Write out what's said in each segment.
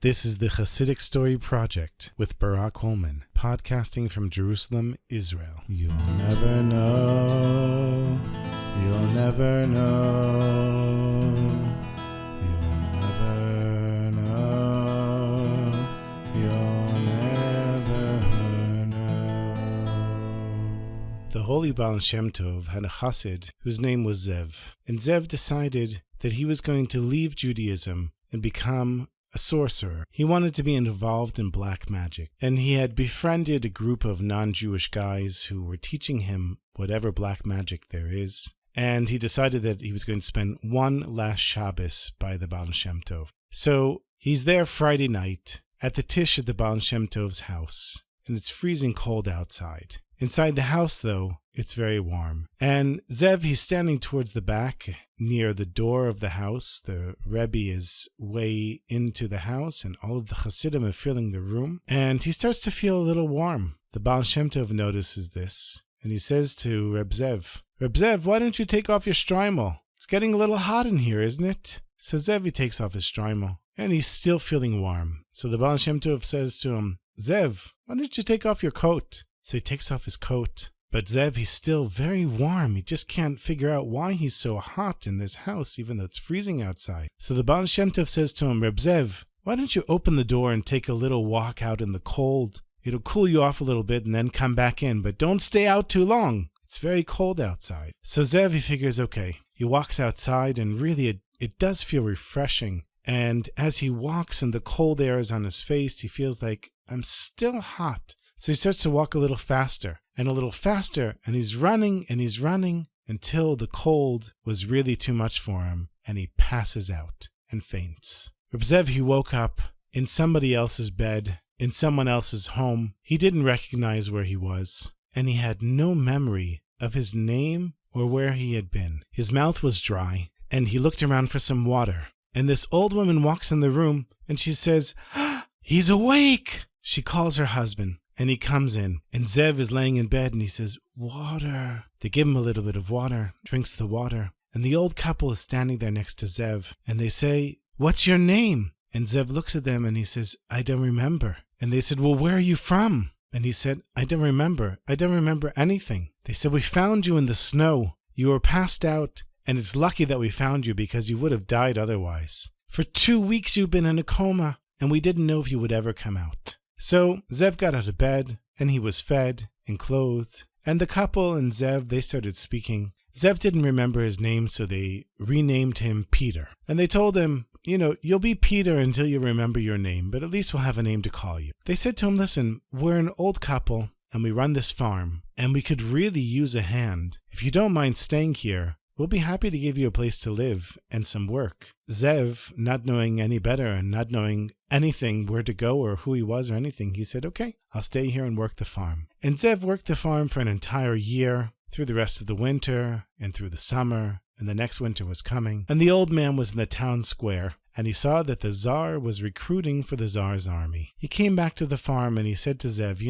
This is the Chassidic Story Project with Barak Hullman, podcasting from Jerusalem, Israel. You'll never know, you'll never know, you'll never know, you'll never know. The holy Baal Shem Tov had a Chassid whose name was Zev, and Zev decided that he was going to leave Judaism and become a sorcerer. He wanted to be involved in black magic, and he had befriended a group of non-Jewish guys who were teaching him whatever black magic there is, and he decided that he was going to spend one last Shabbos by the Baal Shem Tov. So he's there Friday night at the Tish at the Baal Shem Tov's house, and it's freezing cold outside. Inside the house, though, it's very warm. And Zev, he's standing towards the back near the door of the house. The Rebbe is way into the house, and all of the Chassidim are filling the room. And he starts to feel a little warm. The Baal Shem Tov notices this, and he says to Reb Zev, "Reb Zev, why don't you take off your shtreimel? It's getting a little hot in here, isn't it?" So Zev, he takes off his shtreimel, and he's still feeling warm. So the Baal Shem Tov says to him, "Zev, why don't you take off your coat?" So he takes off his coat. But Zev, he's still very warm. He just can't figure out why he's so hot in this house, even though it's freezing outside. So the Baal Shem Tov says to him, "Reb Zev, why don't you open the door and take a little walk out in the cold? It'll cool you off a little bit and then come back in, but don't stay out too long. It's very cold outside." So Zev, he figures, okay. He walks outside, and really it does feel refreshing. And as he walks and the cold air is on his face, he feels like, I'm still hot. So he starts to walk a little faster, and he's running until the cold was really too much for him, and he passes out and faints. Reb Zev, he woke up in somebody else's bed, in someone else's home. He didn't recognize where he was, and he had no memory of his name or where he had been. His mouth was dry, and he looked around for some water. And this old woman walks in the room, and she says, "He's awake!" She calls her husband. And he comes in, and Zev is laying in bed, and he says, "Water." They give him a little bit of water, drinks the water. And the old couple is standing there next to Zev, and they say, "What's your name?" And Zev looks at them, and he says, "I don't remember." And they said, "Well, where are you from?" And he said, "I don't remember. I don't remember anything." They said, "We found you in the snow. You were passed out, and it's lucky that we found you because you would have died otherwise. For 2 weeks you've been in a coma, and we didn't know if you would ever come out." So Zev got out of bed, and he was fed and clothed, and the couple and Zev, they started speaking. Zev didn't remember his name, so they renamed him Peter. And they told him, "You'll be Peter until you remember your name, but at least we'll have a name to call you." They said to him, "Listen, we're an old couple, and we run this farm, and we could really use a hand. If you don't mind staying here, we'll be happy to give you a place to live and some work." Zev, not knowing any better and not knowing anything, where to go or who he was or anything, he said, "Okay, I'll stay here and work the farm." And Zev worked the farm for an entire year, through the rest of the winter and through the summer, and the next winter was coming. And the old man was in the town square, and he saw that the Tsar was recruiting for the Tsar's army. He came back to the farm and he said to Zev,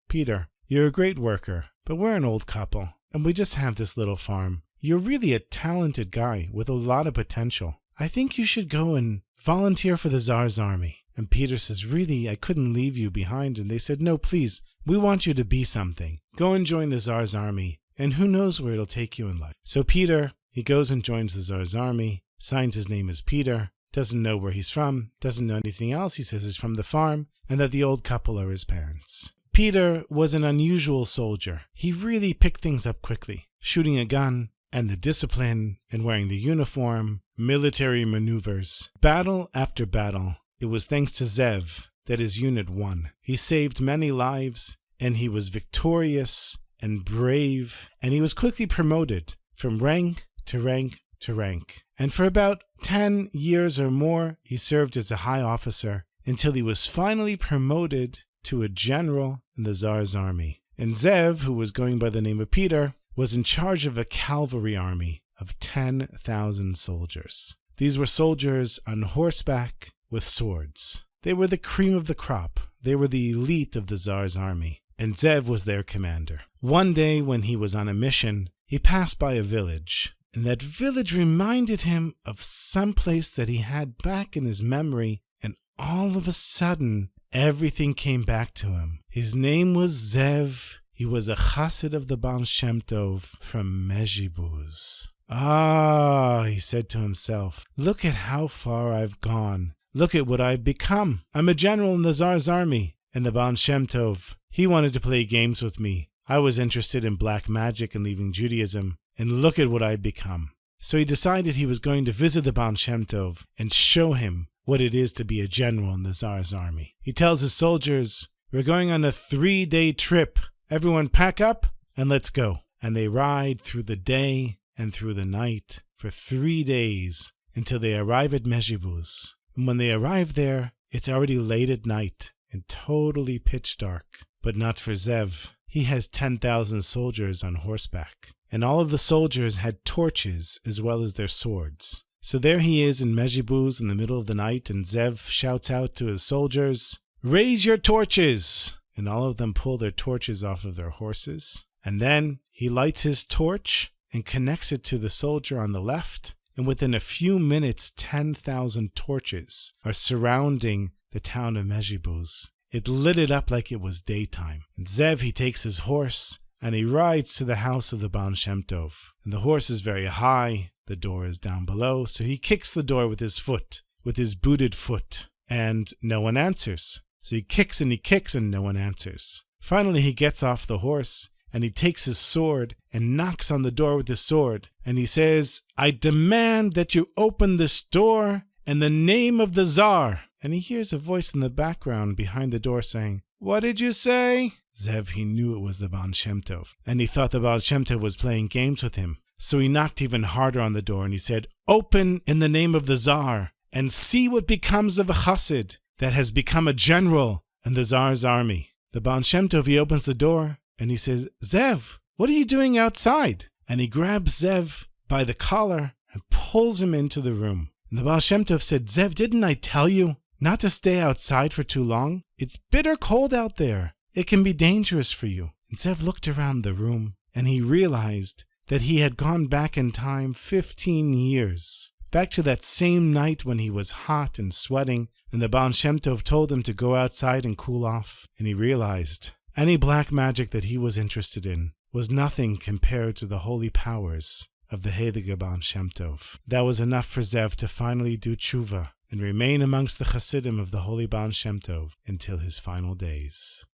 "Peter, you're a great worker, but we're an old couple, and we just have this little farm. You're really a talented guy with a lot of potential. I think you should go and volunteer for the Tsar's army." And Peter says, "Really, I couldn't leave you behind." And they said, "No, please, we want you to be something. Go and join the Tsar's army, and who knows where it'll take you in life." So Peter, he goes and joins the Tsar's army, signs his name as Peter, doesn't know where he's from, doesn't know anything else. He says he's from the farm, and that the old couple are his parents. Peter was an unusual soldier. He really picked things up quickly, shooting a gun, and the discipline, and wearing the uniform, military maneuvers. Battle after battle, it was thanks to Zev that his unit won. He saved many lives, and he was victorious and brave, and he was quickly promoted from rank to rank to rank. And for about 10 years or more, he served as a high officer until he was finally promoted to a general in the Tsar's army. And Zev, who was going by the name of Peter, was in charge of a cavalry army of 10,000 soldiers. These were soldiers on horseback with swords. They were the cream of the crop. They were the elite of the Tsar's army, and Zev was their commander. One day when he was on a mission, he passed by a village, and that village reminded him of some place that he had back in his memory, and all of a sudden, everything came back to him. His name was Zev. He was a Chassid of the Baal Shem Tov from Mezhibuz. Ah, he said to himself, look at how far I've gone. Look at what I've become. I'm a general in the Tsar's army. And the Baal Shem Tov, he wanted to play games with me. I was interested in black magic and leaving Judaism. And look at what I've become. So he decided he was going to visit the Baal Shem Tov and show him what it is to be a general in the Tsar's army. He tells his soldiers, we're going on a 3-day trip. Everyone pack up and let's go. And they ride through the day and through the night for 3 days until they arrive at Mezhibuz. And when they arrive there, it's already late at night and totally pitch dark. But not for Zev. He has 10,000 soldiers on horseback. And all of the soldiers had torches as well as their swords. So there he is in Mezhibuz in the middle of the night, and Zev shouts out to his soldiers, raise your torches! And all of them pull their torches off of their horses. And then he lights his torch and connects it to the soldier on the left. And within a few minutes, 10,000 torches are surrounding the town of Mezhibuz. It lit it up like it was daytime. And Zev, he takes his horse and he rides to the house of the Baal Shem Tov. And the horse is very high. The door is down below. So he kicks the door with his foot, with his booted foot. And no one answers. So he kicks and no one answers. Finally, he gets off the horse and he takes his sword and knocks on the door with his sword. And he says, I demand that you open this door in the name of the Tsar. And he hears a voice in the background behind the door saying, what did you say? Zev, he knew it was the Baal Shem Tov. And he thought the Baal Shem Tov was playing games with him. So he knocked even harder on the door and he said, open in the name of the Tsar and see what becomes of a Chassid that has become a general in the Tsar's army. The Baal Shem Tov, he opens the door and he says, Zev, what are you doing outside? And he grabs Zev by the collar and pulls him into the room. And the Baal Shem Tov said, Zev, didn't I tell you not to stay outside for too long? It's bitter cold out there. It can be dangerous for you. And Zev looked around the room and he realized that he had gone back in time 15 years. Back to that same night when he was hot and sweating, and the Baal Shem Tov told him to go outside and cool off. And he realized any black magic that he was interested in was nothing compared to the holy powers of the Heilige Baal Shem Tov. That was enough for Zev to finally do tshuva and remain amongst the Chassidim of the holy Baal Shem Tov until his final days.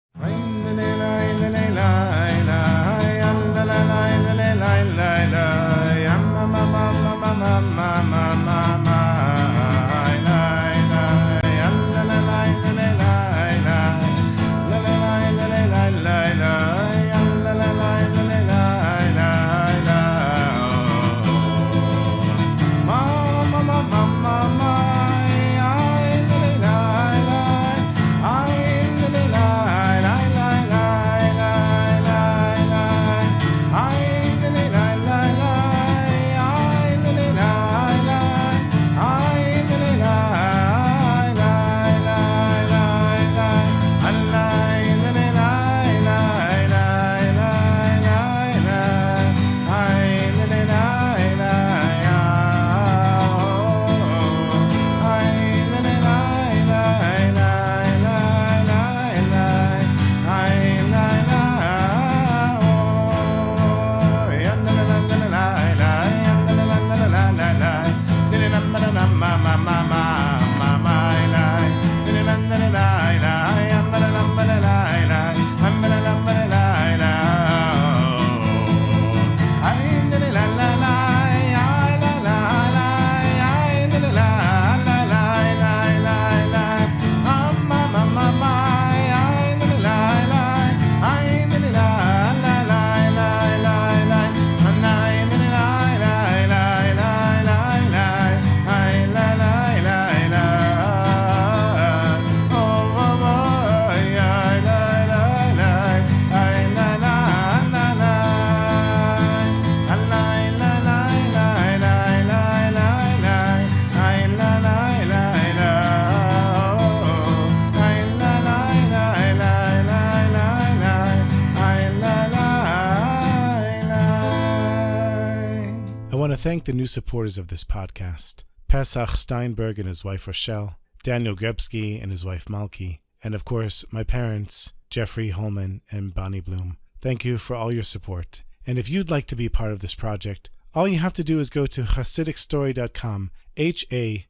I want to thank the new supporters of this podcast, Pesach Steinberg and his wife Rochelle, Daniel Grebsky and his wife Malki, and of course my parents, Jeffrey, Hullman, and Bonnie Bloom. Thank you for all your support. And if you'd like to be part of this project, all you have to do is go to HasidicStory.com, HASIDIC.com,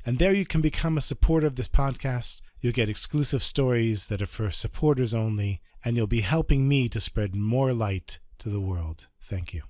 and there you can become a supporter of this podcast. You'll get exclusive stories that are for supporters only, and you'll be helping me to spread more light to the world. Thank you.